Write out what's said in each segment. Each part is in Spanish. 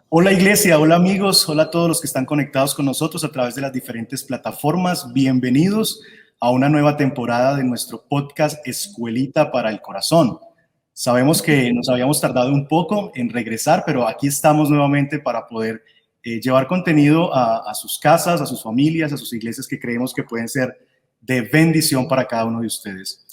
Hola Iglesia, hola amigos, hola a todos los que están conectados con nosotros a través de las diferentes plataformas. Bienvenidos a una nueva temporada de nuestro podcast Escuelita para el Corazón. Sabemos que nos habíamos tardado un poco en regresar, pero aquí estamos nuevamente para poder llevar contenido a sus casas, a sus familias, a sus iglesias que creemos que pueden ser de bendición para cada uno de ustedes.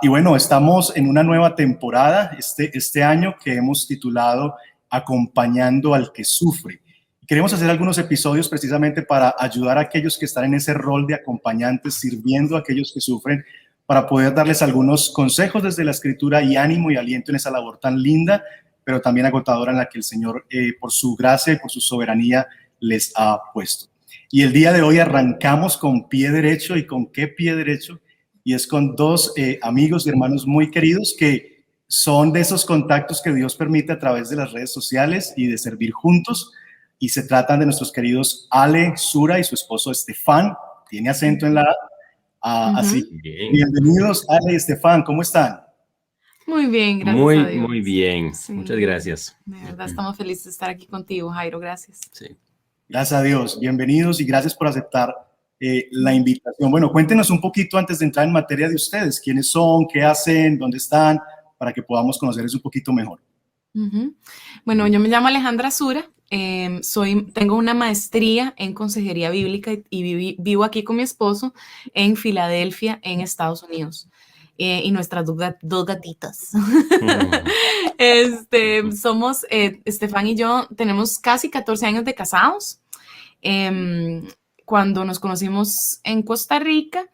Y bueno, estamos en una nueva temporada este año que hemos titulado Acompañando al que sufre. Queremos hacer algunos episodios precisamente para ayudar a aquellos que están en ese rol de acompañantes, sirviendo a aquellos que sufren, para poder darles algunos consejos desde la Escritura y ánimo y aliento en esa labor tan linda, pero también agotadora en la que el Señor, por su gracia y por su soberanía, les ha puesto. Y el día de hoy arrancamos con pie derecho. ¿Y con qué pie derecho? Y es con dos amigos y hermanos muy queridos que son de esos contactos que Dios permite a través de las redes sociales y de servir juntos. Y se tratan de nuestros queridos Ale Sura y su esposo Estefan. Tiene acento en la A. Así. Bien. Bienvenidos, Ale y Estefan. ¿Cómo están? Muy bien, gracias a Dios. Muy bien. Sí, muchas gracias. De verdad, estamos felices de estar aquí contigo, Jairo. Gracias. Sí. Gracias a Dios. Bienvenidos y gracias por aceptar la invitación. Bueno, cuéntenos un poquito antes de entrar en materia de ustedes. ¿Quiénes son? ¿Qué hacen? ¿Dónde están? Para que podamos conocerles un poquito mejor. Bueno, yo me llamo Alejandra Sura, tengo una maestría en consejería bíblica y vivo aquí con mi esposo en Filadelfia, en Estados Unidos. Y nuestras dos gatitas. Somos, Estefan y yo tenemos casi 14 años de casados. Cuando nos conocimos en Costa Rica,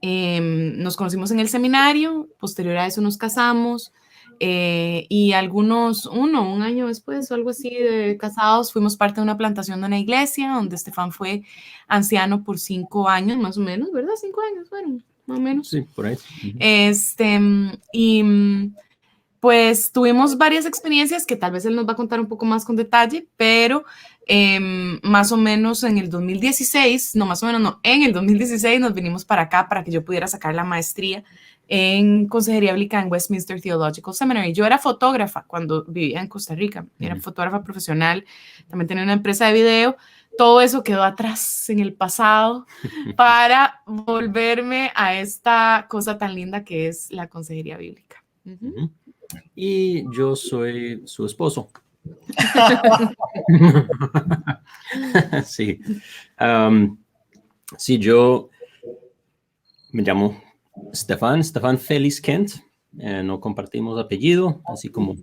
nos conocimos en el seminario, posterior a eso nos casamos. Y un año después o algo así de casados, fuimos parte de una plantación de una iglesia donde Estefan fue anciano por 5 años, más o menos, ¿verdad? 5 años, bueno, más o menos. Sí, por ahí. Pues tuvimos varias experiencias que tal vez él nos va a contar un poco más con detalle, pero más o menos en el 2016 nos vinimos para acá para que yo pudiera sacar la maestría en consejería bíblica en Westminster Theological Seminary. Yo era fotógrafa cuando vivía en Costa Rica, era fotógrafa profesional, también tenía una empresa de video. Todo eso quedó atrás en el pasado para volverme a esta cosa tan linda que es la consejería bíblica. Y yo soy su esposo. Sí. Sí, yo me llamo Stefan Félix Kent. No compartimos apellido, así como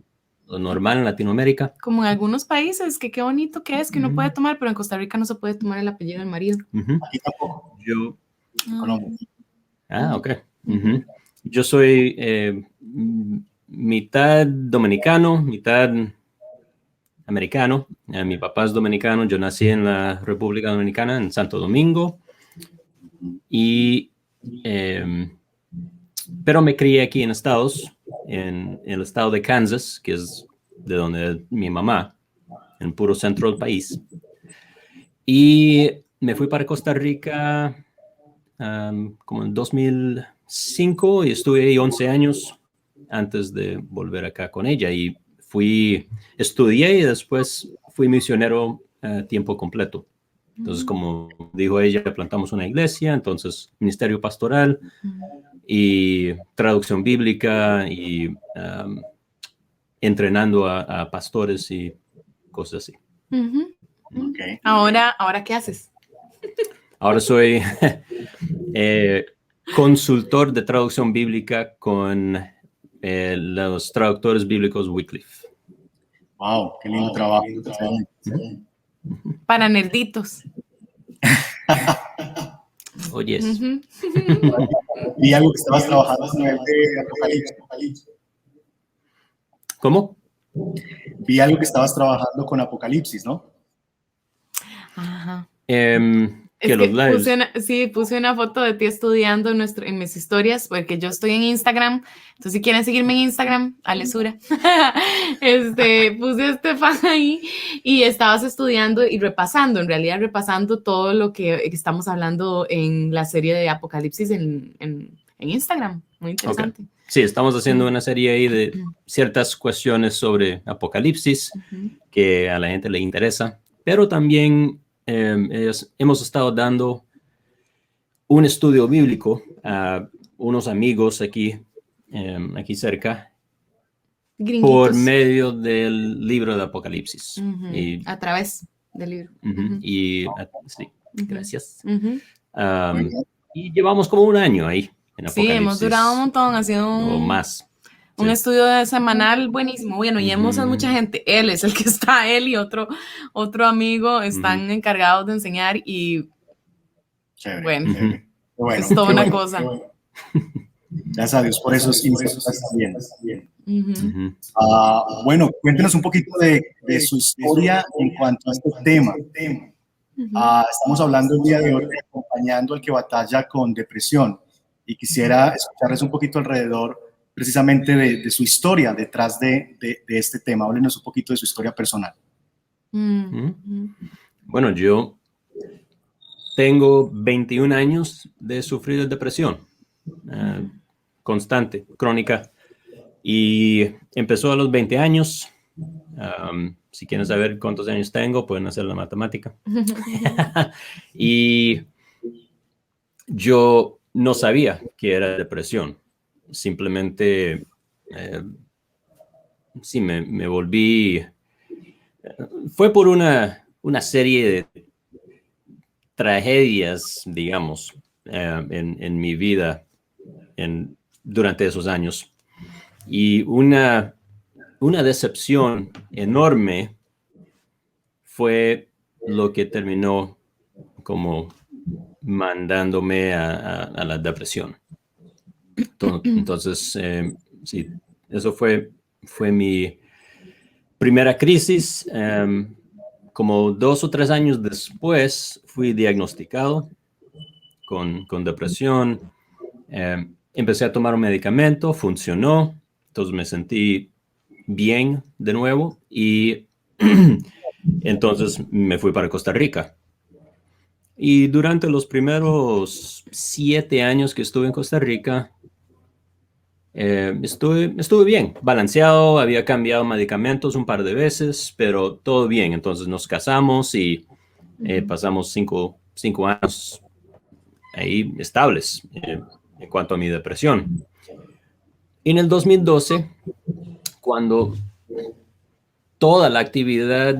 lo normal en Latinoamérica. Como en algunos países, que qué bonito que es, que uno puede tomar, pero en Costa Rica no se puede tomar el apellido del marido. Aquí tampoco. Yo. Colombia. Ok. Yo soy mitad dominicano, mitad americano. Mi papá es dominicano. Yo nací en la República Dominicana, en Santo Domingo. Pero me crié aquí en el estado de Kansas, que es de donde mi mamá, en el puro centro del país. Y me fui para Costa Rica como en 2005 y estuve ahí 11 años antes de volver acá con ella. Y estudié y después fui misionero a tiempo completo. Entonces, como dijo ella, plantamos una iglesia, entonces ministerio pastoral y traducción bíblica y entrenando a pastores y cosas así. Okay. Ahora, ¿qué haces? Ahora soy consultor de traducción bíblica con los traductores bíblicos Wycliffe. Wow, qué lindo trabajo. Para nerditos. Oh, yes. Y algo que estabas trabajando a nivel de Apocalipsis. ¿Cómo? Vi algo que estabas trabajando con Apocalipsis, ¿no? Ajá. Que los lives. Puse una foto de ti estudiando en mis historias, porque yo estoy en Instagram. Entonces, si quieren seguirme en Instagram, Alesura. Puse a Estefan ahí y estabas estudiando y repasando todo lo que estamos hablando en la serie de Apocalipsis en Instagram. Muy interesante. Okay. Sí, estamos haciendo una serie ahí de ciertas cuestiones sobre Apocalipsis. que a la gente le interesa, pero también hemos estado dando un estudio bíblico a unos amigos aquí cerca, Gringuitos. por medio del libro de Apocalipsis. A través del libro. Sí, gracias. Y llevamos como un año ahí en Apocalipsis. Sí, hemos durado un montón, ha sido o más. Un estudio semanal buenísimo. Bueno, y hemos a mucha gente. Él es el que está, él y otro amigo están encargados de enseñar y Chévere, bueno, bueno, es toda una cosa. Gracias a Dios por esos iniciativas también. Bueno, cuéntenos un poquito de su historia en cuanto a este tema. Estamos hablando el día de hoy de acompañando al que batalla con depresión y quisiera escucharles un poquito alrededor precisamente de su historia detrás de este tema. Háblenos un poquito de su historia personal. Bueno, yo tengo 21 años de sufrir de depresión constante, crónica, y empezó a los 20 años. Si quieren saber cuántos años tengo, pueden hacer la matemática. Y yo no sabía que era depresión. Simplemente, sí, me volví... Fue por una serie de tragedias, digamos, en mi vida durante esos años. Y una decepción enorme fue lo que terminó como mandándome a la depresión. Entonces, sí, eso fue mi primera crisis. Como 2 o 3 años después fui diagnosticado con depresión. Empecé a tomar un medicamento, funcionó, entonces me sentí bien de nuevo y entonces me fui para Costa Rica. Y durante los primeros 7 años que estuve en Costa Rica, estuve bien, balanceado, había cambiado medicamentos un par de veces, pero todo bien. Entonces nos casamos y pasamos 5 años ahí estables en cuanto a mi depresión. En el 2012, cuando toda la actividad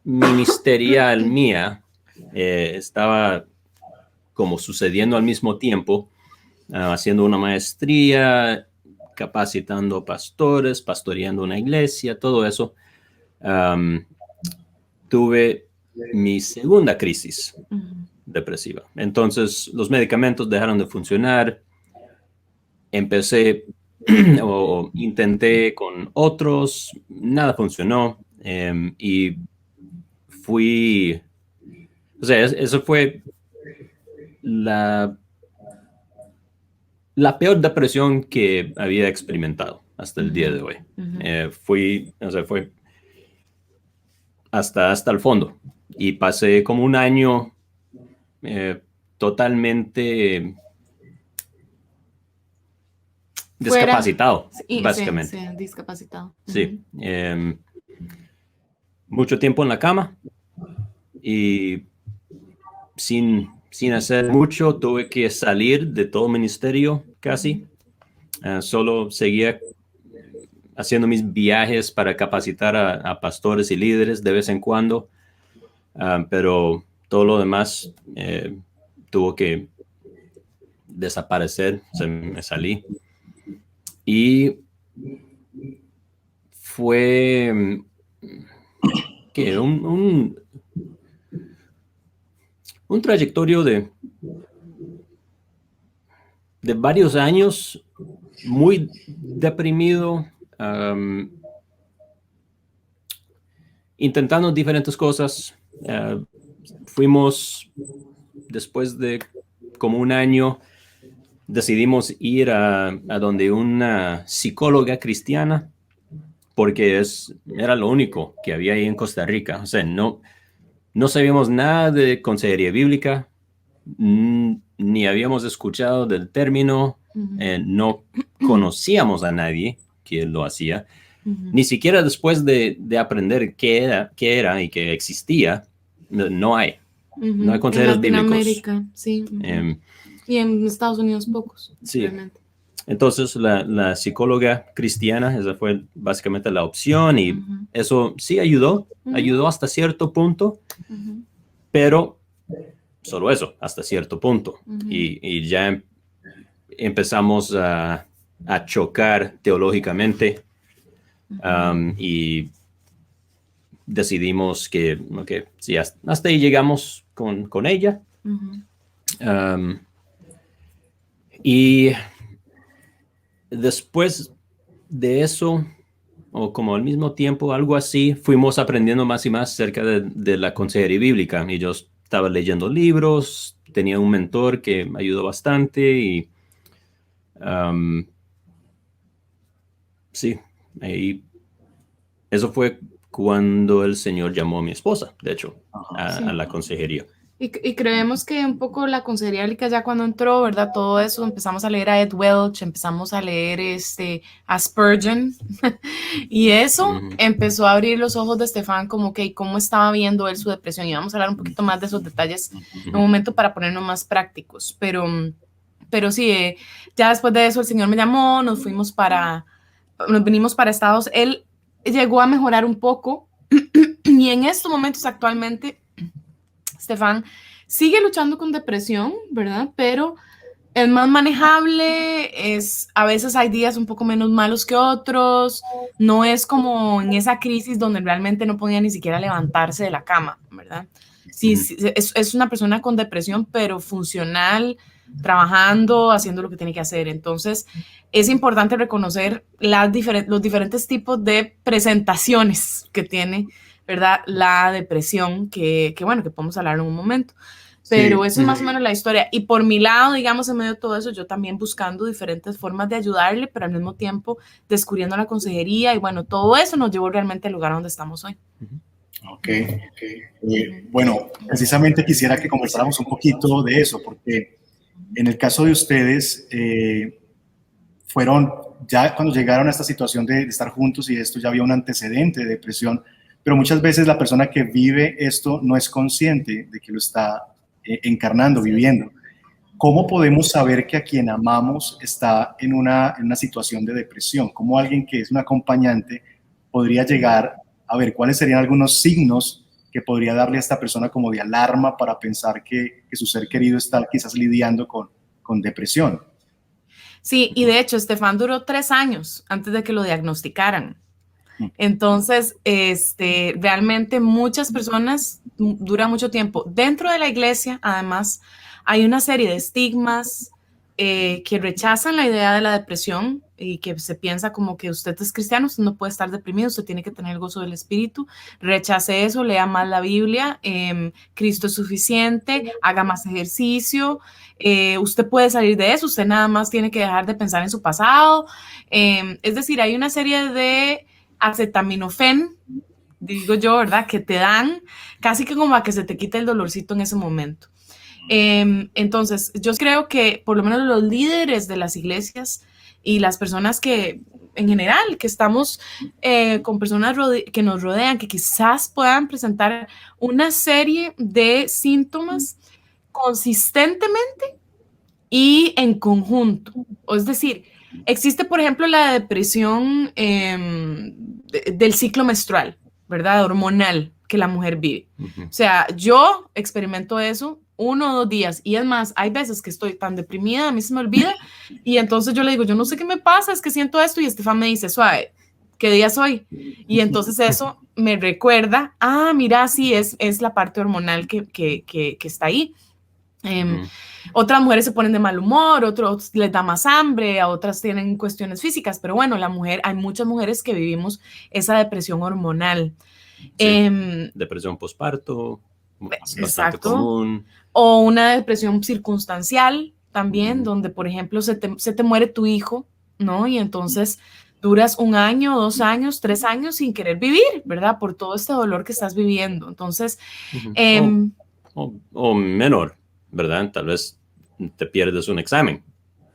ministerial mía estaba como sucediendo al mismo tiempo, haciendo una maestría, capacitando pastores, pastoreando una iglesia, todo eso, tuve mi segunda crisis depresiva. Entonces, los medicamentos dejaron de funcionar. Empecé o intenté con otros, nada funcionó. Y fui, o sea, eso fue la peor depresión que había experimentado hasta el día de hoy. Fue hasta el fondo. Y pasé como un año totalmente discapacitado, básicamente. Sí, discapacitado. Sí. Mucho tiempo en la cama y sin hacer mucho, tuve que salir de todo ministerio casi. Solo seguía haciendo mis viajes para capacitar a pastores y líderes de vez en cuando, pero todo lo demás tuvo que desaparecer, me salí. Y fue que un trayectorio de varios años muy deprimido, intentando diferentes cosas. Fuimos, después de como un año, decidimos ir a donde una psicóloga cristiana, porque era lo único que había ahí en Costa Rica. O sea, no sabíamos nada de consejería bíblica, ni habíamos escuchado del término, no conocíamos a nadie que lo hacía. Ni siquiera después de aprender qué era y que existía, no hay. No hay consejeros en bíblicos. Latinoamérica, sí. Y en Estados Unidos pocos. Sí. Realmente. Entonces la psicóloga cristiana, esa fue básicamente la opción y eso sí ayudó hasta cierto punto, pero solo eso, hasta cierto punto. Y ya empezamos a chocar teológicamente y decidimos que sí, hasta ahí llegamos con ella. Y después de eso, o como al mismo tiempo, algo así, fuimos aprendiendo más y más acerca de la consejería bíblica. Y yo estaba leyendo libros, tenía un mentor que me ayudó bastante y sí, y eso fue cuando el Señor llamó a mi esposa, de hecho, a la consejería. Y creemos que un poco la consejería bíblica ya cuando entró, ¿verdad? Todo eso, empezamos a leer a Ed Welch, empezamos a leer a Spurgeon, y eso empezó a abrir los ojos de Estefan como que cómo estaba viendo él su depresión, y vamos a hablar un poquito más de esos detalles en un momento para ponernos más prácticos, pero sí, ya después de eso el Señor me llamó, nos vinimos para Estados, él llegó a mejorar un poco, y en estos momentos actualmente Estefan sigue luchando con depresión, ¿verdad? Pero es más manejable, a veces hay días un poco menos malos que otros, no es como en esa crisis donde realmente no podía ni siquiera levantarse de la cama, ¿verdad? Sí, es una persona con depresión, pero funcional, trabajando, haciendo lo que tiene que hacer. Entonces, es importante reconocer los diferentes tipos de presentaciones que tiene, ¿verdad? La depresión, que podemos hablar en un momento. Pero eso es más o menos la historia. Y por mi lado, digamos, en medio de todo eso, yo también buscando diferentes formas de ayudarle, pero al mismo tiempo descubriendo la consejería. Y bueno, todo eso nos llevó realmente al lugar donde estamos hoy. Ok. Bueno, precisamente quisiera que conversáramos un poquito de eso, porque en el caso de ustedes, fueron ya cuando llegaron a esta situación de estar juntos y esto, ya había un antecedente de depresión, pero muchas veces la persona que vive esto no es consciente de que lo está encarnando, viviendo. ¿Cómo podemos saber que a quien amamos está en una situación de depresión? ¿Cómo alguien que es un acompañante podría llegar a ver cuáles serían algunos signos que podría darle a esta persona como de alarma para pensar que su ser querido está quizás lidiando con depresión? Sí, y de hecho, Estefan duró 3 años antes de que lo diagnosticaran. Entonces, realmente muchas personas dura mucho tiempo. Dentro de la iglesia, además, hay una serie de estigmas que rechazan la idea de la depresión y que se piensa como que usted es cristiano, usted no puede estar deprimido, usted tiene que tener el gozo del Espíritu. Rechace eso, lea más la Biblia, Cristo es suficiente, haga más ejercicio, usted puede salir de eso, usted nada más tiene que dejar de pensar en su pasado. Es decir, hay una serie de acetaminofén, digo yo, ¿verdad? Que te dan casi que como a que se te quite el dolorcito en ese momento. Entonces, yo creo que por lo menos los líderes de las iglesias y las personas que, en general, que estamos con personas que nos rodean, que quizás puedan presentar una serie de síntomas consistentemente y en conjunto. Es decir, existe, por ejemplo, la depresión del ciclo menstrual, ¿verdad? Hormonal que la mujer vive. O sea, yo experimento eso 1 o 2 días y es más, hay veces que estoy tan deprimida, a mí se me olvida y entonces yo le digo, yo no sé qué me pasa, es que siento esto y Estefan me dice, suave, ¿qué día soy? Y entonces eso me recuerda, mira, sí, es la parte hormonal que está ahí. Otras mujeres se ponen de mal humor, otros les da más hambre, a otras tienen cuestiones físicas, pero bueno, hay muchas mujeres que vivimos esa depresión hormonal. Sí, depresión postparto, bastante común. O una depresión circunstancial también, donde por ejemplo se te muere tu hijo, ¿no? Y entonces duras 1 año, 2 años, 3 años sin querer vivir, ¿verdad? Por todo este dolor que estás viviendo. Entonces, o menor, ¿verdad? Tal vez te pierdes un examen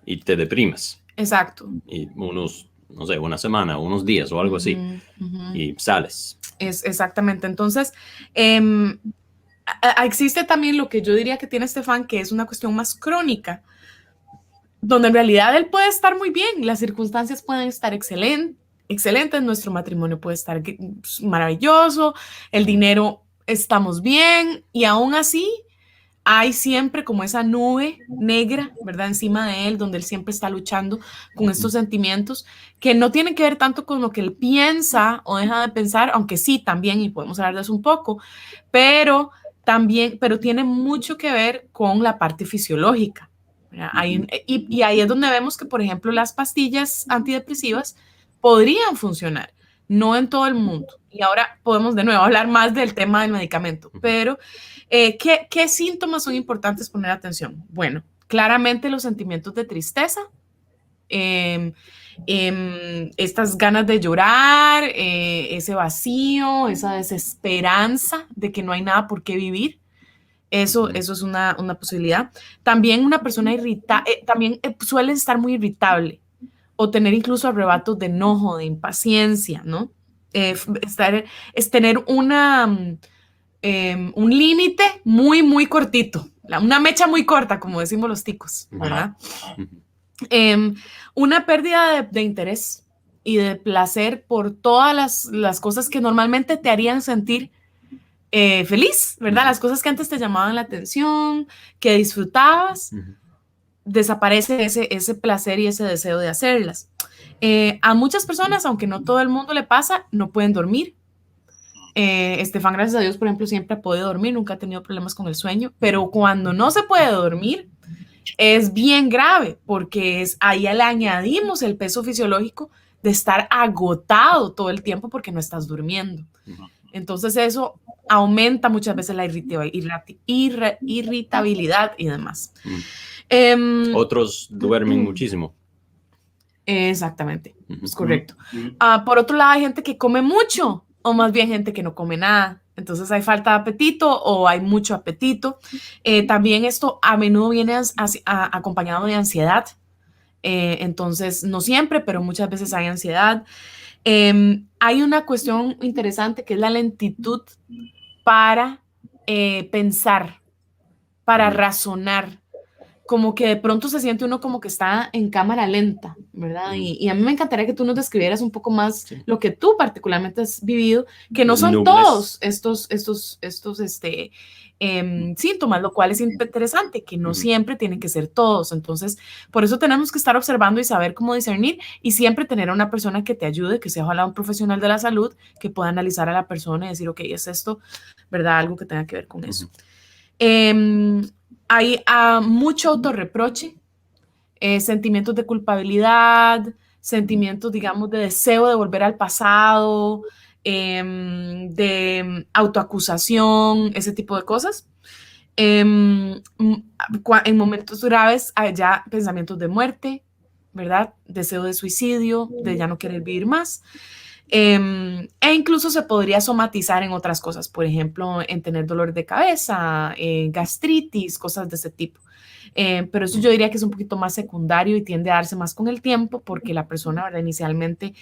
y te deprimes. Exacto. Y unos no sé, una semana, unos días o algo así, y sales. Exactamente. Entonces, existe también lo que yo diría que tiene Estefan, que es una cuestión más crónica, donde en realidad él puede estar muy bien, las circunstancias pueden estar excelentes, nuestro matrimonio puede estar maravilloso, el dinero estamos bien, y aún así hay siempre como esa nube negra, ¿verdad? Encima de él, donde él siempre está luchando con estos sentimientos que no tienen que ver tanto con lo que él piensa o deja de pensar, aunque sí también, y podemos hablar de eso un poco, pero tiene mucho que ver con la parte fisiológica. Y ahí es donde vemos que, por ejemplo, las pastillas antidepresivas podrían funcionar, no en todo el mundo. Y ahora podemos de nuevo hablar más del tema del medicamento, pero ¿qué síntomas son importantes poner atención? Bueno, claramente los sentimientos de tristeza, estas ganas de llorar, ese vacío, esa desesperanza de que no hay nada por qué vivir. Eso es una posibilidad. También una persona también suele estar muy irritable o tener incluso arrebatos de enojo, de impaciencia, ¿no? Es tener un límite muy, muy cortito, una mecha muy corta, como decimos los ticos, ¿verdad? Una pérdida de interés y de placer por todas las cosas que normalmente te harían sentir feliz, ¿verdad? Las cosas que antes te llamaban la atención, que disfrutabas, desaparece ese placer y ese deseo de hacerlas. A muchas personas, aunque no todo el mundo le pasa, no pueden dormir. Estefan, gracias a Dios, por ejemplo, siempre ha podido dormir, nunca ha tenido problemas con el sueño, pero cuando no se puede dormir es bien grave, porque ahí le añadimos el peso fisiológico de estar agotado todo el tiempo porque no estás durmiendo. Entonces eso aumenta muchas veces la irritabilidad y demás. Otros duermen muchísimo. Exactamente, es correcto. Por otro lado, hay gente que come mucho, o más bien gente que no come nada. Entonces hay falta de apetito o hay mucho apetito. También esto a menudo viene acompañado de ansiedad. Entonces, no siempre, pero muchas veces hay ansiedad. Hay una cuestión interesante que es la lentitud para pensar, para razonar. Como que de pronto se siente uno como que está en cámara lenta, ¿verdad? Y a mí me encantaría que tú nos describieras un poco más lo que tú particularmente has vivido, que no son todos estos síntomas, lo cual es interesante, que no siempre tienen que ser todos. Entonces, por eso tenemos que estar observando y saber cómo discernir y siempre tener a una persona que te ayude, que sea ojalá un profesional de la salud, que pueda analizar a la persona y decir, ok, es esto, ¿verdad? Algo que tenga que ver con eso. Hay mucho autorreproche, sentimientos de culpabilidad, sentimientos, digamos, de deseo de volver al pasado, de autoacusación, ese tipo de cosas. En momentos graves hay ya pensamientos de muerte, ¿verdad? Deseo de suicidio, de ya no querer vivir más. E incluso se podría somatizar en otras cosas, por ejemplo, en tener dolor de cabeza, gastritis, cosas de ese tipo. Pero eso yo diría que es un poquito más secundario y tiende a darse más con el tiempo porque la persona, ¿verdad? Inicialmente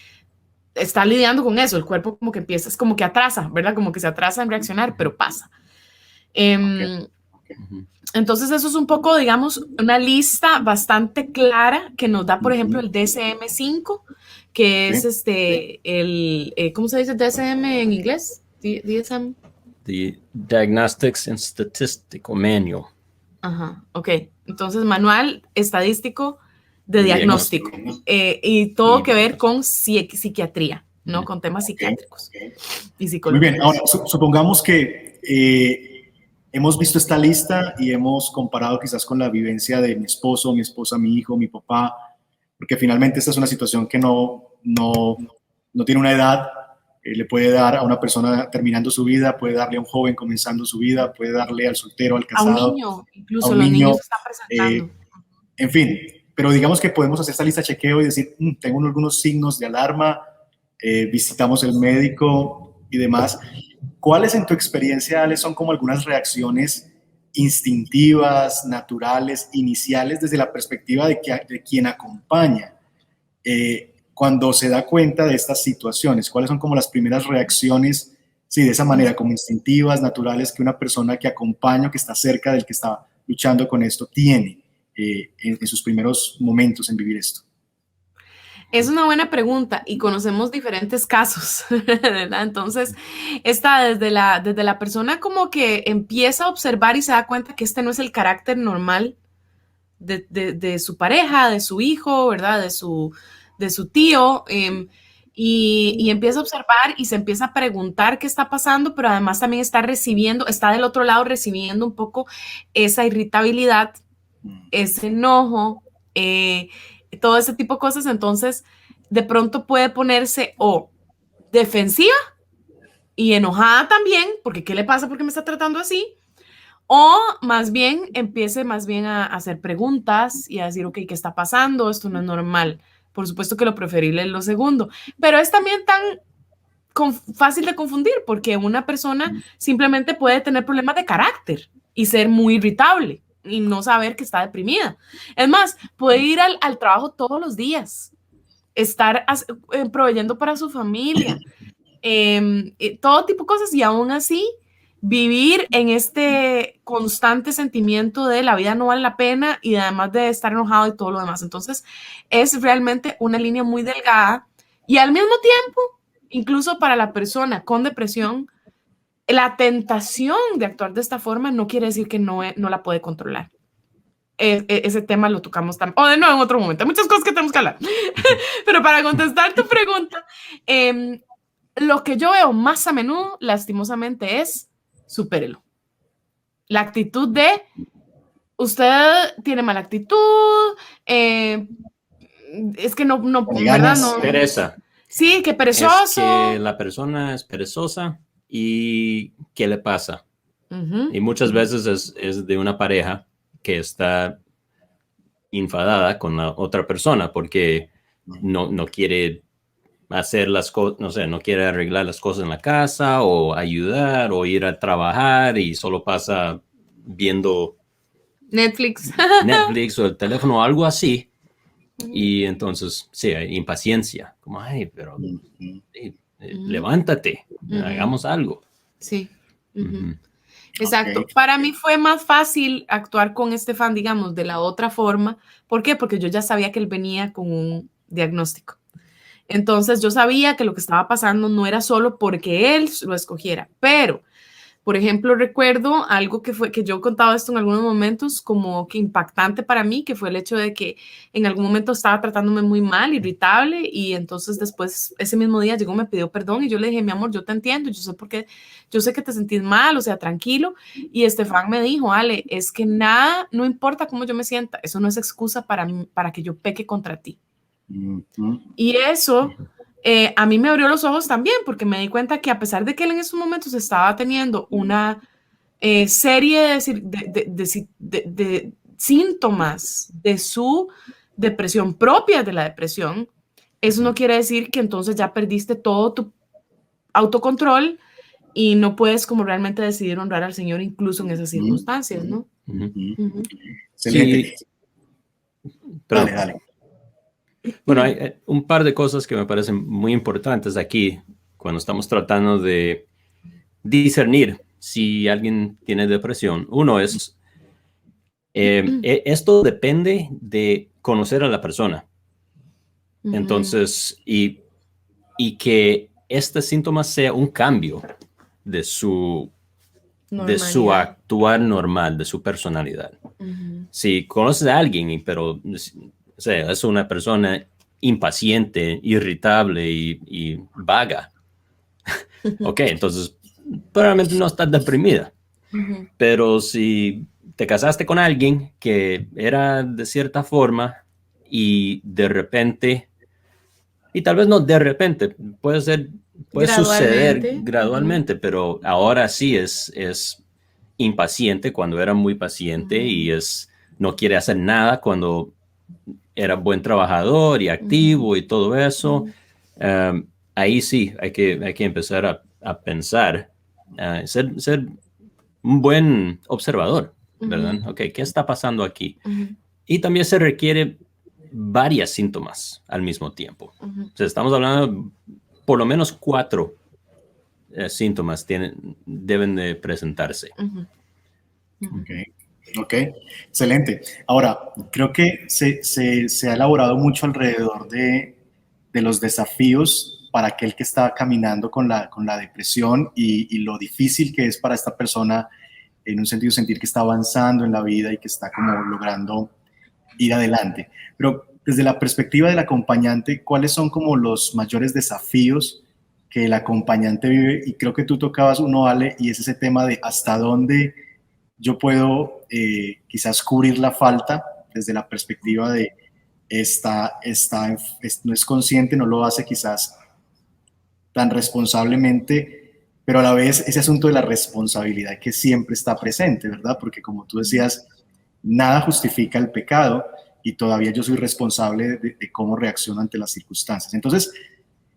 está lidiando con eso, el cuerpo como que empieza, es como que atrasa, ¿verdad? Como que se atrasa en reaccionar, pero pasa. Entonces eso es un poco, digamos, una lista bastante clara que nos da, por ejemplo, el DSM-5, que es ¿cómo se dice DSM en inglés? DSM. The Diagnostics and Statistical Manual. Ajá, ok. Entonces, manual estadístico de diagnóstico. Y todo que ver con psiquiatría, ¿no? Con temas psiquiátricos y psicológicos. Muy bien, ahora supongamos que hemos visto esta lista y hemos comparado quizás con la vivencia de mi esposo, mi esposa, mi hijo, mi papá, porque finalmente esta es una situación que no tiene una edad, le puede dar a una persona terminando su vida, puede darle a un joven comenzando su vida, puede darle al soltero, al casado. A un niño, incluso los niños se están presentando. En fin, pero digamos que podemos hacer esta lista de chequeo y decir, tengo algunos signos de alarma, visitamos el médico y demás. ¿Cuáles en tu experiencia, Ale, son como algunas reacciones instintivas, naturales, iniciales, desde la perspectiva de quien acompaña? cuando se da cuenta de estas situaciones? ¿Cuáles son como las primeras reacciones, sí, de esa manera, como instintivas, naturales, que una persona que acompaña, que está cerca del que está luchando con esto, tiene en sus primeros momentos en vivir esto? Es una buena pregunta y conocemos diferentes casos, ¿verdad? Entonces, está desde la persona como que empieza a observar y se da cuenta que este no es el carácter normal de su pareja, de su hijo, ¿verdad? De su tío, y empieza a observar y se empieza a preguntar qué está pasando, pero además también está del otro lado recibiendo un poco esa irritabilidad, ese enojo, todo ese tipo de cosas. Entonces, de pronto puede ponerse o defensiva y enojada también, porque ¿qué le pasa? ¿Por qué me está tratando así? O más bien empiece más bien a hacer preguntas y a decir, ok, ¿qué está pasando? Esto no es normal. Por supuesto que lo preferible es lo segundo, pero es también tan fácil de confundir porque una persona simplemente puede tener problemas de carácter y ser muy irritable y no saber que está deprimida. Es más, puede ir al trabajo todos los días, estar proveyendo para su familia, todo tipo de cosas, y aún así vivir en este constante sentimiento de la vida no vale la pena y además de estar enojado y todo lo demás. Entonces es realmente una línea muy delgada y al mismo tiempo, incluso para la persona con depresión, la tentación de actuar de esta forma no quiere decir que no la puede controlar. Ese tema lo tocamos también, o de nuevo en otro momento. Hay muchas cosas que tenemos que hablar. Pero para contestar tu pregunta, lo que yo veo más a menudo, lastimosamente, es supérelo. La actitud de usted tiene mala actitud, es que no, ¿verdad? No. Pereza. Sí, que perezoso. Es que la persona es perezosa y ¿qué le pasa? Y muchas veces es de una pareja que está enfadada con la otra persona porque no quiere hacer las cosas, no sé, no quiere arreglar las cosas en la casa o ayudar o ir a trabajar y solo pasa viendo Netflix o el teléfono o algo así. Y entonces, sí, hay impaciencia, como, ay, pero levántate, hagamos algo. Sí. Exacto. Okay. Para mí fue más fácil actuar con Estefan, digamos, de la otra forma. ¿Por qué? Porque yo ya sabía que él venía con un diagnóstico. Entonces yo sabía que lo que estaba pasando no era solo porque él lo escogiera, pero, por ejemplo, recuerdo algo que yo he contado esto en algunos momentos como que impactante para mí, que fue el hecho de que en algún momento estaba tratándome muy mal, irritable, y entonces después ese mismo día llegó, me pidió perdón y yo le dije, mi amor, yo te entiendo, yo sé que te sentís mal, o sea, tranquilo. Y Estefan me dijo, Ale, es que nada, no importa cómo yo me sienta, eso no es excusa para que yo peque contra ti. Y eso a mí me abrió los ojos también, porque me di cuenta que a pesar de que él en esos momentos estaba teniendo una serie de síntomas de su depresión, propias de la depresión, eso no quiere decir que entonces ya perdiste todo tu autocontrol y no puedes como realmente decidir honrar al Señor incluso en esas circunstancias, ¿no? Excelente. Sí. Dale. Bueno, hay un par de cosas que me parecen muy importantes aquí cuando estamos tratando de discernir si alguien tiene depresión. Uno es, esto depende de conocer a la persona. Entonces, y que este síntoma sea un cambio de su actuar normal, de su personalidad. Si conoces a alguien, pero o sea, es una persona impaciente, irritable y vaga. Ok, entonces probablemente no estás deprimida. Pero si te casaste con alguien que era de cierta forma y de repente, y tal vez no de repente, puede suceder gradualmente, pero ahora sí es impaciente cuando era muy paciente y no quiere hacer nada cuando era buen trabajador y activo y todo eso. Ahí sí hay que empezar a pensar, ser un buen observador, ¿verdad? Ok, ¿qué está pasando aquí? Y también se requiere varios síntomas al mismo tiempo. Ujú. O sea, estamos hablando de por lo menos 4 síntomas deben de presentarse. Ujú. Ujú. Ok, excelente. Ahora, creo que se ha elaborado mucho alrededor de los desafíos para aquel que está caminando con la depresión y lo difícil que es para esta persona, en un sentido, sentir que está avanzando en la vida y que está como logrando ir adelante. Pero desde la perspectiva del acompañante, ¿cuáles son como los mayores desafíos que el acompañante vive? Y creo que tú tocabas uno, Ale, y es ese tema de hasta dónde yo puedo quizás cubrir la falta desde la perspectiva de no es consciente, no lo hace quizás tan responsablemente, pero a la vez ese asunto de la responsabilidad que siempre está presente, ¿verdad? Porque como tú decías, nada justifica el pecado y todavía yo soy responsable de cómo reacciono ante las circunstancias. Entonces,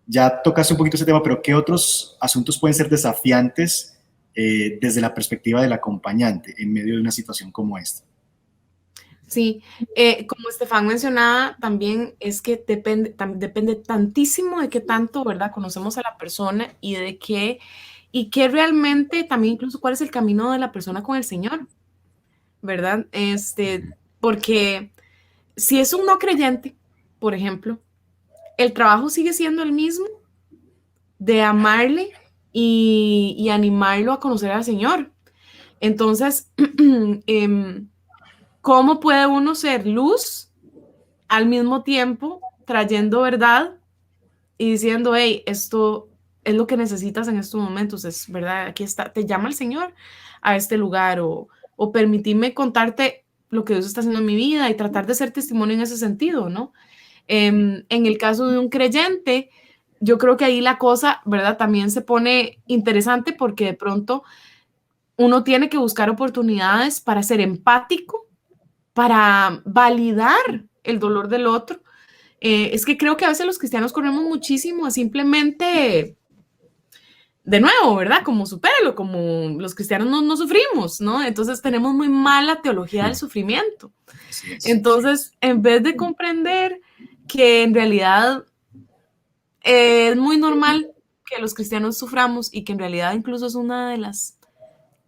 ya tocaste un poquito ese tema, pero ¿qué otros asuntos pueden ser desafiantes desde la perspectiva del acompañante en medio de una situación como esta? Sí, como Estefan mencionaba, también es que depende tantísimo de qué tanto, ¿verdad? Conocemos a la persona y de qué, y qué realmente, también incluso cuál es el camino de la persona con el Señor, ¿verdad? Porque si es un no creyente, por ejemplo, el trabajo sigue siendo el mismo de amarle y animarlo a conocer al Señor. Entonces, ¿cómo puede uno ser luz al mismo tiempo trayendo verdad y diciendo, hey, esto es lo que necesitas en estos momentos, es verdad, aquí está, te llama el Señor a este lugar o permitirme contarte lo que Dios está haciendo en mi vida y tratar de ser testimonio en ese sentido, ¿no? En el caso de un creyente, yo creo que ahí la cosa, ¿verdad? También se pone interesante porque de pronto uno tiene que buscar oportunidades para ser empático, para validar el dolor del otro. Es que creo que a veces los cristianos corremos muchísimo a simplemente, de nuevo, ¿verdad? Como supéralo, como los cristianos no sufrimos, ¿no? Entonces tenemos muy mala teología del sufrimiento. Entonces, en vez de comprender que en realidad es muy normal que los cristianos suframos y que en realidad incluso es una de las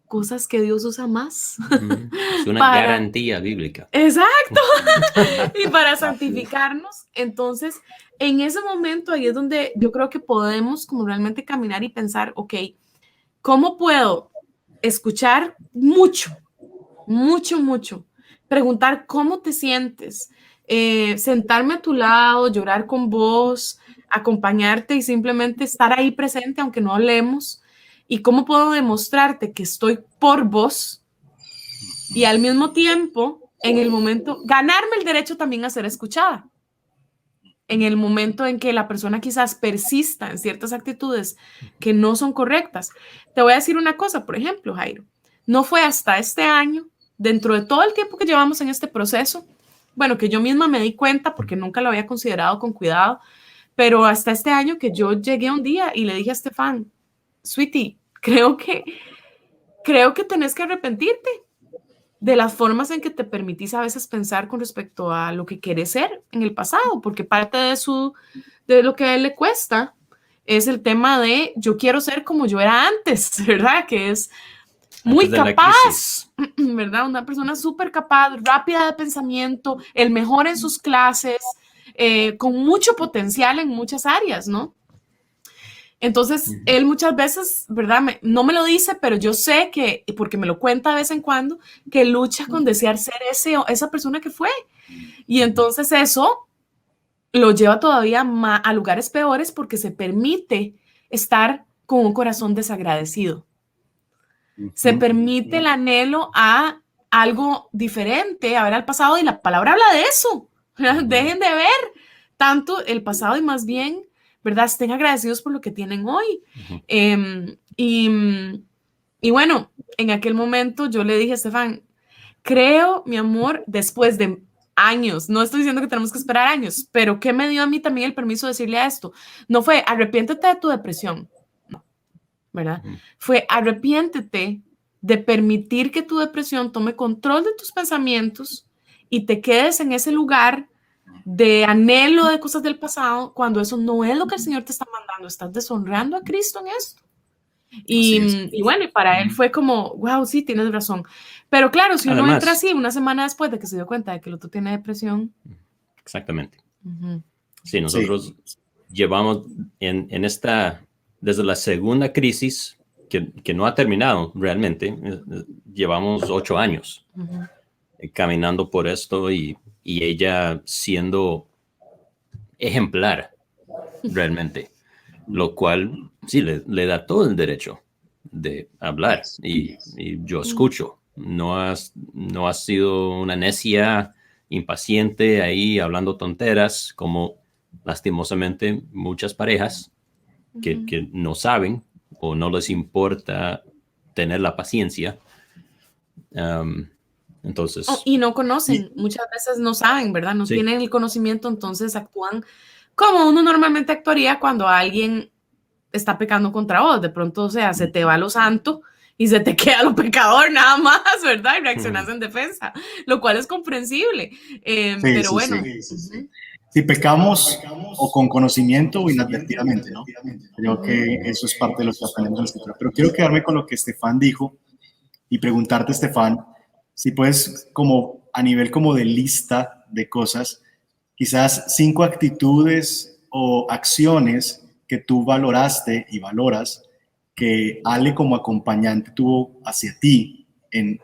cosas que Dios usa más. Es una para... garantía bíblica. Exacto. Y para santificarnos. Entonces, en ese momento ahí es donde yo creo que podemos como realmente caminar y pensar, ok, ¿cómo puedo escuchar mucho, mucho, mucho? Preguntar cómo te sientes, sentarme a tu lado, llorar con vos, acompañarte y simplemente estar ahí presente aunque no hablemos. ¿Y cómo puedo demostrarte que estoy por vos? Y al mismo tiempo, en el momento, ganarme el derecho también a ser escuchada. En el momento en que la persona quizás persista en ciertas actitudes que no son correctas. Te voy a decir una cosa, por ejemplo, Jairo. No fue hasta este año, dentro de todo el tiempo que llevamos en este proceso, bueno, que yo misma me di cuenta porque nunca lo había considerado con cuidado, pero hasta este año que yo llegué un día y le dije a Estefan, Sweetie, creo que tenés que arrepentirte de las formas en que te permitís a veces pensar con respecto a lo que querés ser en el pasado, porque parte de lo que a él le cuesta es el tema de yo quiero ser como yo era antes, ¿verdad? Que es muy capaz, ¿verdad? Una persona súper capaz, rápida de pensamiento, el mejor en sus clases, con mucho potencial en muchas áreas, ¿no? Entonces, él muchas veces, ¿verdad? No me lo dice, pero yo sé que, porque me lo cuenta de vez en cuando, que lucha con desear ser esa persona que fue. Y entonces eso lo lleva todavía a lugares peores porque se permite estar con un corazón desagradecido. Se permite el anhelo a algo diferente, a ver al pasado, y la palabra habla de eso. Dejen de ver tanto el pasado y más bien, ¿verdad? Estén agradecidos por lo que tienen hoy. Y bueno, en aquel momento yo le dije a Estefan, creo, mi amor, después de años, no estoy diciendo que tenemos que esperar años, pero ¿qué me dio a mí también el permiso de decirle a esto? No fue arrepiéntete de tu depresión, no, ¿verdad? Fue arrepiéntete de permitir que tu depresión tome control de tus pensamientos y te quedes en ese lugar de anhelo de cosas del pasado, cuando eso no es lo que el Señor te está mandando, estás deshonrando a Cristo en esto. Y bueno, y para él fue como, wow, sí, tienes razón. Pero claro, si uno Además, entra así una semana después de que se dio cuenta de que el otro tiene depresión. Exactamente. Sí, nosotros llevamos en esta, desde la segunda crisis, que no ha terminado realmente, llevamos 8 años caminando por esto y ella siendo ejemplar realmente, lo cual sí le da todo el derecho de hablar y yo escucho. No has sido una necia impaciente ahí hablando tonteras como lastimosamente muchas parejas que no saben o no les importa tener la paciencia. Entonces... y no conocen, muchas veces no saben, ¿verdad? No tienen el conocimiento, entonces actúan como uno normalmente actuaría cuando alguien está pecando contra vos. De pronto, o sea, se te va lo santo y se te queda lo pecador nada más, ¿verdad? Y reaccionas en defensa, lo cual es comprensible. Pero bueno. Si pecamos o con conocimiento o inadvertidamente, ¿no? Creo que eso es parte de lo que aprendemos en la escritura. Pero quiero quedarme con lo que Estefan dijo y preguntarte, Estefan, si puedes, como a nivel como de lista de cosas, quizás 5 actitudes o acciones que tú valoraste y valoras que Ale como acompañante tuvo hacia ti en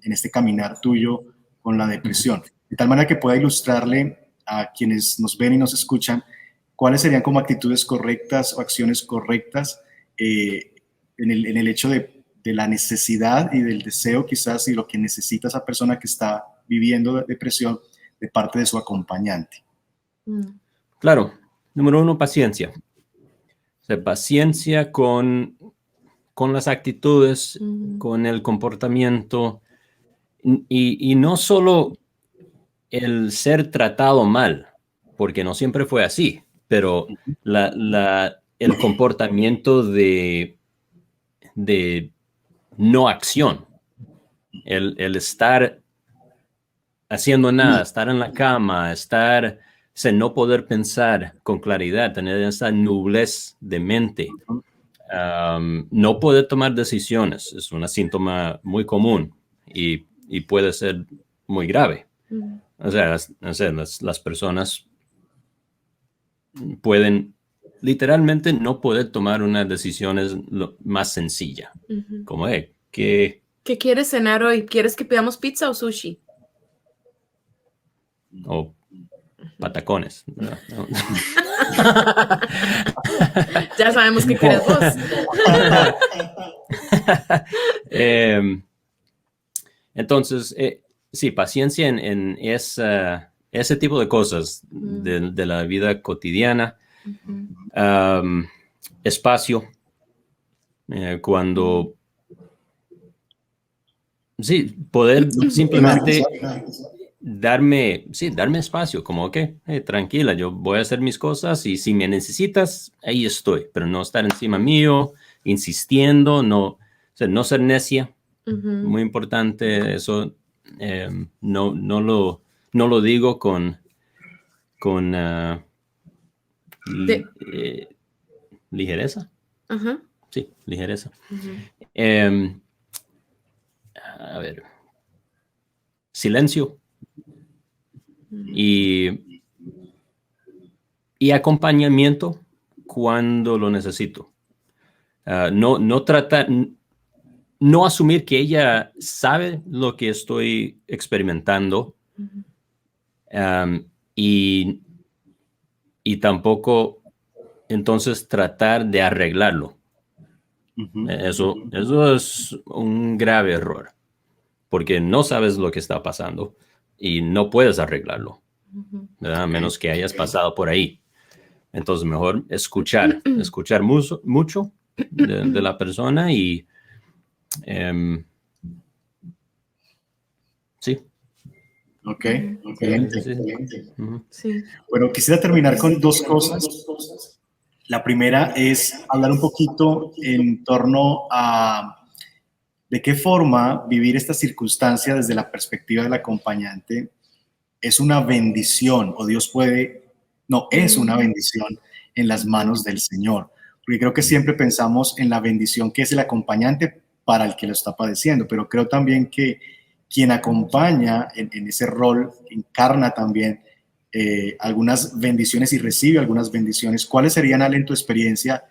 este caminar tuyo con la depresión. De tal manera que pueda ilustrarle a quienes nos ven y nos escuchan cuáles serían como actitudes correctas o acciones correctas en el hecho de la necesidad y del deseo quizás y lo que necesita esa persona que está viviendo depresión de parte de su acompañante. Claro, número 1, paciencia. O sea, paciencia con las actitudes, con el comportamiento y no solo el ser tratado mal, porque no siempre fue así, pero el comportamiento de no acción, el estar haciendo nada, estar en la cama, no poder pensar con claridad, tener esa nublez de mente, no poder tomar decisiones, es un síntoma muy común y puede ser muy grave. O sea, las personas pueden literalmente no poder tomar una decisión más sencilla, como, ¿qué quieres cenar hoy? ¿Quieres que pidamos pizza o sushi? O patacones. Ya sabemos qué quieres vos. Entonces, sí, paciencia en ese tipo de cosas de la vida cotidiana. Espacio. Cuando... Sí, poder simplemente darme espacio, como, ok, tranquila, yo voy a hacer mis cosas y si me necesitas, ahí estoy, pero no estar encima mío, insistiendo, no ser necia. Muy importante eso. No lo digo con ligereza. Sí, ligereza. A ver, silencio y acompañamiento cuando lo necesito. No asumir que ella sabe lo que estoy experimentando y tampoco entonces tratar de arreglarlo. Eso es un grave error, porque no sabes lo que está pasando y no puedes arreglarlo, ¿verdad? A menos que hayas pasado por ahí. Entonces, mejor escuchar mucho de la persona y sí. Ok, excelente. Sí. Bueno, quisiera terminar con 2 cosas. La primera es hablar un poquito en torno a de qué forma vivir esta circunstancia desde la perspectiva del acompañante es una bendición, o Dios puede, no, es una bendición en las manos del Señor. Porque creo que siempre pensamos en la bendición que es el acompañante para el que lo está padeciendo, pero creo también que quien acompaña en ese rol encarna también algunas bendiciones y recibe algunas bendiciones. ¿Cuáles serían, Ale, en tu experiencia,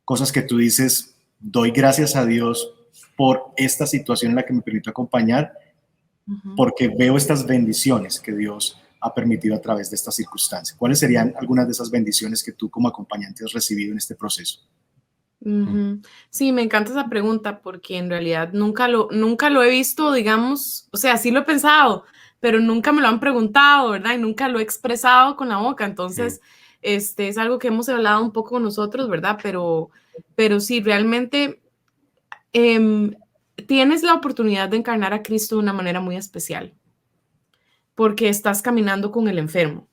cosas que tú dices, doy gracias a Dios por esta situación en la que me permito acompañar, porque veo estas bendiciones que Dios ha permitido a través de esta circunstancia? ¿Cuáles serían algunas de esas bendiciones que tú como acompañante has recibido en este proceso? Sí, me encanta esa pregunta porque en realidad nunca lo he visto, digamos, o sea, sí lo he pensado, pero nunca me lo han preguntado, ¿verdad? Y nunca lo he expresado con la boca. Entonces, es algo que hemos hablado un poco con nosotros, ¿verdad? Pero sí, realmente tienes la oportunidad de encarnar a Cristo de una manera muy especial porque estás caminando con el enfermo,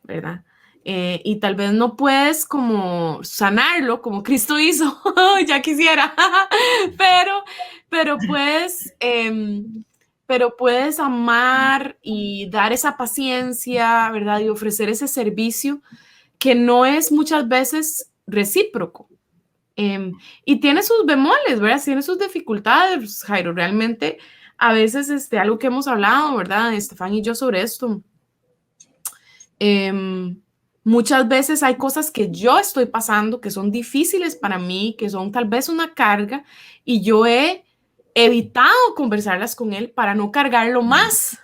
¿verdad? Y tal vez no puedes como sanarlo como Cristo hizo, ya quisiera, pero puedes amar y dar esa paciencia, ¿verdad? Y ofrecer ese servicio que no es muchas veces recíproco. Y tiene sus bemoles, ¿verdad? Tiene sus dificultades, Jairo. Realmente, a veces, algo que hemos hablado, ¿verdad? Estefan y yo sobre esto. Muchas veces hay cosas que yo estoy pasando que son difíciles para mí, que son tal vez una carga, y yo he evitado conversarlas con él para no cargarlo más.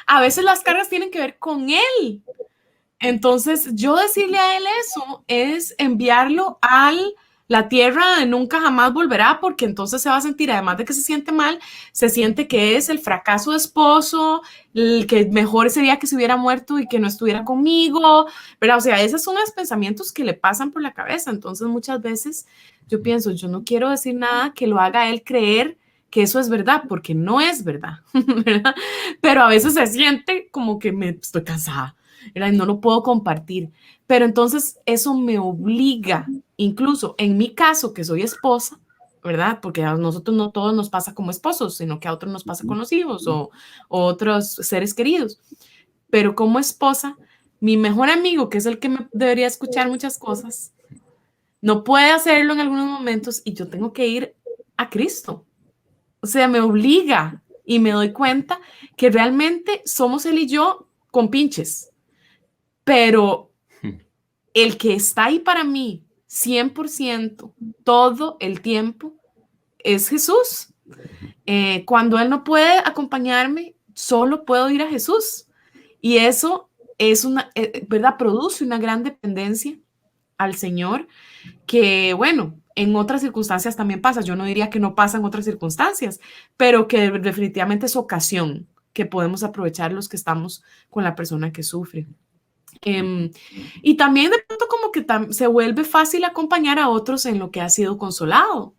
A veces las cargas tienen que ver con él. Entonces, yo decirle a él eso es enviarlo a la tierra de nunca jamás volverá, porque entonces se va a sentir, además de que se siente mal, se siente que es el fracaso de esposo, el que mejor sería que se hubiera muerto y que no estuviera conmigo, ¿verdad? O sea, esos son los pensamientos que le pasan por la cabeza. Entonces, muchas veces yo pienso, yo no quiero decir nada que lo haga él creer que eso es verdad, porque no es verdad, ¿verdad? Pero a veces se siente como que me estoy cansada, ¿verdad? Y no lo puedo compartir. Pero entonces eso me obliga, incluso en mi caso, que soy esposa, ¿verdad? Porque a nosotros no todos nos pasa como esposos, sino que a otros nos pasa con los hijos o otros seres queridos. Pero como esposa, mi mejor amigo, que es el que me debería escuchar muchas cosas, no puede hacerlo en algunos momentos y yo tengo que ir a Cristo. O sea, me obliga y me doy cuenta que realmente somos él y yo con pinches. Pero el que está ahí para mí 100% todo el tiempo es Jesús. Cuando él no puede acompañarme, solo puedo ir a Jesús. Y eso es ¿verdad? Produce una gran dependencia al Señor que, bueno, en otras circunstancias también pasa. Yo no diría que no pasa en otras circunstancias, pero que definitivamente es ocasión que podemos aprovechar los que estamos con la persona que sufre. Y también de pronto como que se vuelve fácil acompañar a otros en lo que ha sido consolado.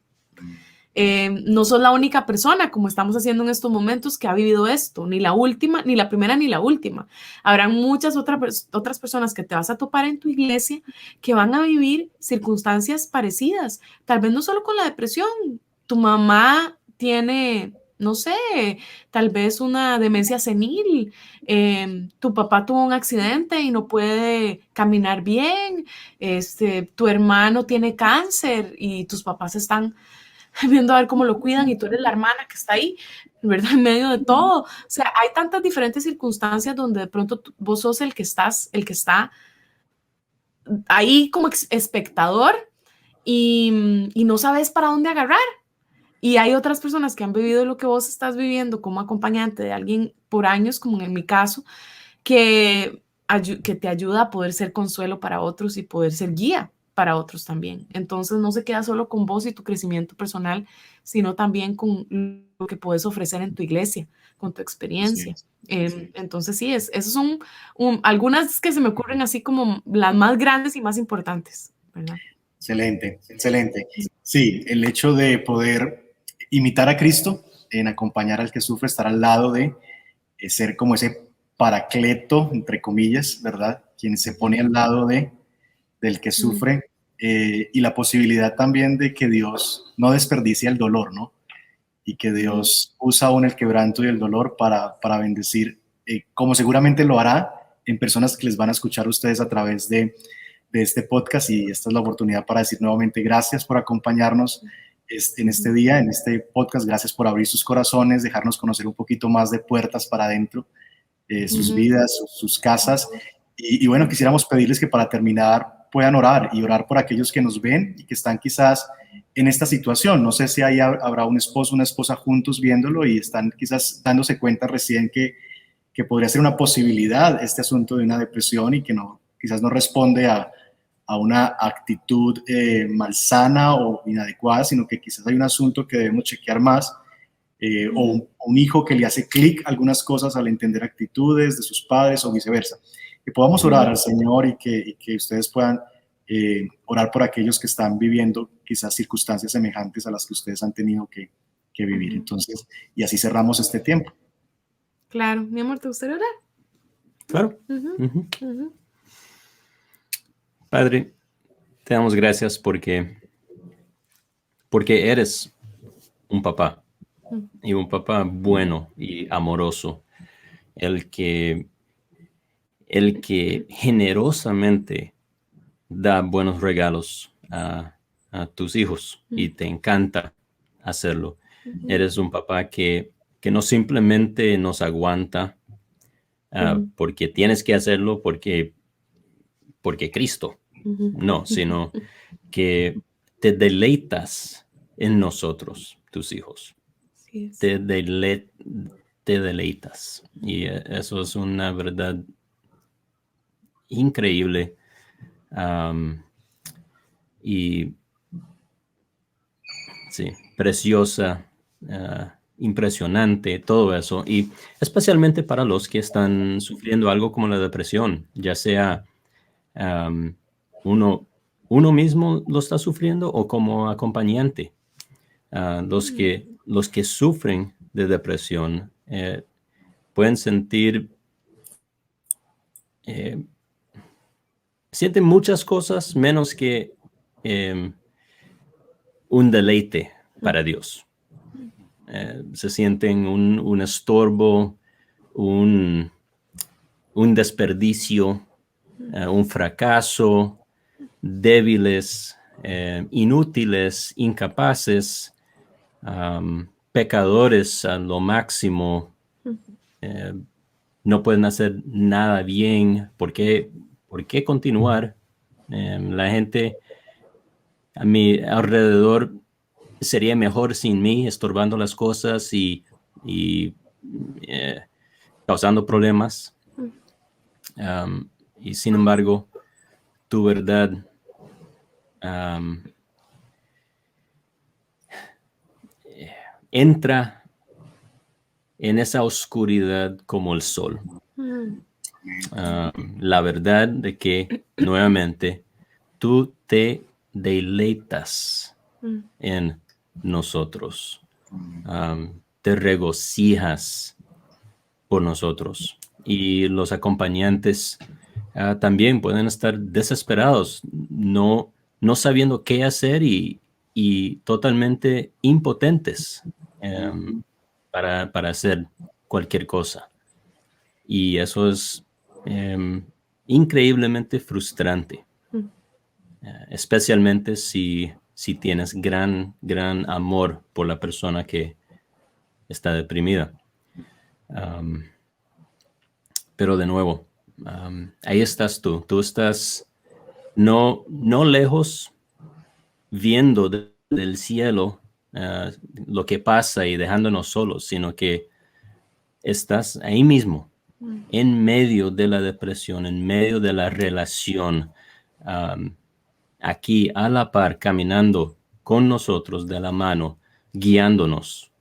No sos la única persona, como estamos haciendo en estos momentos, que ha vivido esto, ni la última, ni la primera, ni la última. Habrán muchas otras personas que te vas a topar en tu iglesia que van a vivir circunstancias parecidas, tal vez no solo con la depresión. Tu mamá tiene, no sé, tal vez una demencia senil, tu papá tuvo un accidente y no puede caminar bien, tu hermano tiene cáncer y tus papás están viendo a ver cómo lo cuidan y tú eres la hermana que está ahí, ¿verdad? En medio de todo. O sea, hay tantas diferentes circunstancias donde de pronto vos sos el que está ahí como espectador y no sabes para dónde agarrar. Y hay otras personas que han vivido lo que vos estás viviendo como acompañante de alguien por años, como en mi caso, que te ayuda a poder ser consuelo para otros y poder ser guía para otros también. Entonces no se queda solo con vos y tu crecimiento personal, sino también con lo que puedes ofrecer en tu iglesia, con tu experiencia. Entonces sí, esos son algunas que se me ocurren así como las más grandes y más importantes, ¿verdad? Excelente, excelente. Sí, el hecho de poder imitar a Cristo, en acompañar al que sufre, estar al lado de ser como ese paracleto, entre comillas, ¿verdad? Quien se pone al lado del que sufre, y la posibilidad también de que Dios no desperdicie el dolor, ¿no? Y que Dios usa aún el quebranto y el dolor para bendecir como seguramente lo hará en personas que les van a escuchar a ustedes a través de este podcast, y esta es la oportunidad para decir nuevamente gracias por acompañarnos en este día, en este podcast. Gracias por abrir sus corazones, dejarnos conocer un poquito más de puertas para adentro, sus vidas, sus casas. Y bueno, quisiéramos pedirles que para terminar puedan orar y orar por aquellos que nos ven y que están quizás en esta situación. No sé si ahí habrá un esposo, una esposa juntos viéndolo y están quizás dándose cuenta recién que podría ser una posibilidad este asunto de una depresión y que quizás no responde a una actitud malsana o inadecuada, sino que quizás hay un asunto que debemos chequear más, o un hijo que le hace clic algunas cosas al entender actitudes de sus padres o viceversa. Que podamos orar al Señor y que ustedes puedan orar por aquellos que están viviendo quizás circunstancias semejantes a las que ustedes han tenido que vivir. Entonces, y así cerramos este tiempo. Claro. Mi amor, ¿te gustaría orar? Claro. Padre, te damos gracias porque eres un papá, y un papá bueno y amoroso, el que generosamente da buenos regalos a tus hijos, y te encanta hacerlo. Eres un papá que no simplemente nos aguanta porque tienes que hacerlo porque Cristo, no, sino que te deleitas en nosotros, tus hijos. Sí, Te deleitas. Y eso es una verdad increíble. Y sí, preciosa, impresionante, todo eso. Y especialmente para los que están sufriendo algo como la depresión, ya sea uno mismo lo está sufriendo o como acompañante. Los que sufren de depresión pueden sienten muchas cosas menos que un deleite para Dios. Se sienten un estorbo, un desperdicio, un fracaso, débiles, inútiles, incapaces, pecadores a lo máximo, no pueden hacer nada bien. ¿Por qué continuar? La gente a mi alrededor sería mejor sin mí, estorbando las cosas y causando problemas. Y sin embargo, tu verdad entra en esa oscuridad como el sol. La verdad de que nuevamente tú te deleitas en nosotros, te regocijas por nosotros, y los acompañantes también pueden estar desesperados, no sabiendo qué hacer y totalmente impotentes para hacer cualquier cosa. Y eso es increíblemente frustrante, especialmente si tienes gran amor por la persona que está deprimida. Pero de nuevo, ahí estás tú. Tú estás no lejos, viendo del cielo lo que pasa y dejándonos solos, sino que estás ahí mismo, en medio de la depresión, en medio de la relación, aquí a la par, caminando con nosotros de la mano, guiándonos.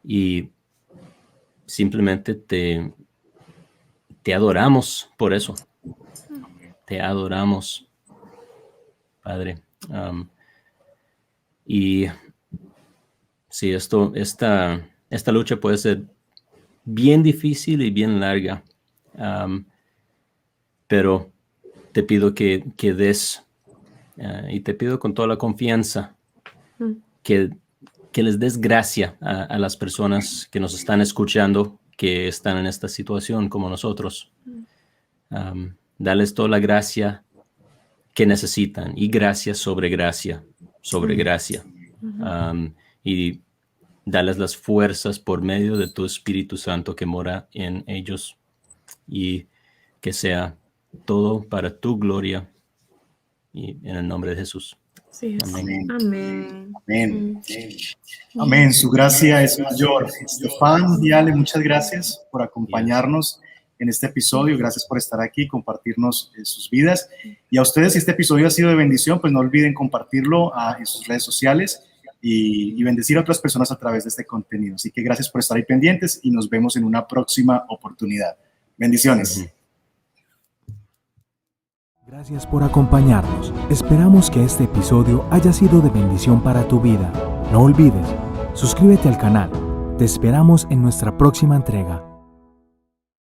Y simplemente te adoramos por eso. Te adoramos, Padre. Y sí, esta lucha puede ser bien difícil y bien larga, pero te pido que des, y te pido con toda la confianza que les des gracia a las personas que nos están escuchando que están en esta situación como nosotros. Darles toda la gracia que necesitan y gracia sobre gracia, sobre gracia. Y darles las fuerzas por medio de tu Espíritu Santo que mora en ellos, y que sea todo para tu gloria, y en el nombre de Jesús. Sí, Amén. Amén. Amén. Amén. Su gracia es mayor. Estefan y Ale, muchas gracias por acompañarnos en este episodio. Gracias por estar aquí, compartirnos sus vidas. Y a ustedes, si este episodio ha sido de bendición, pues no olviden compartirlo en sus redes sociales y bendecir a otras personas a través de este contenido. Así que gracias por estar ahí pendientes y nos vemos en una próxima oportunidad. Bendiciones. Gracias por acompañarnos. Esperamos que este episodio haya sido de bendición para tu vida. No olvides, suscríbete al canal. Te esperamos en nuestra próxima entrega.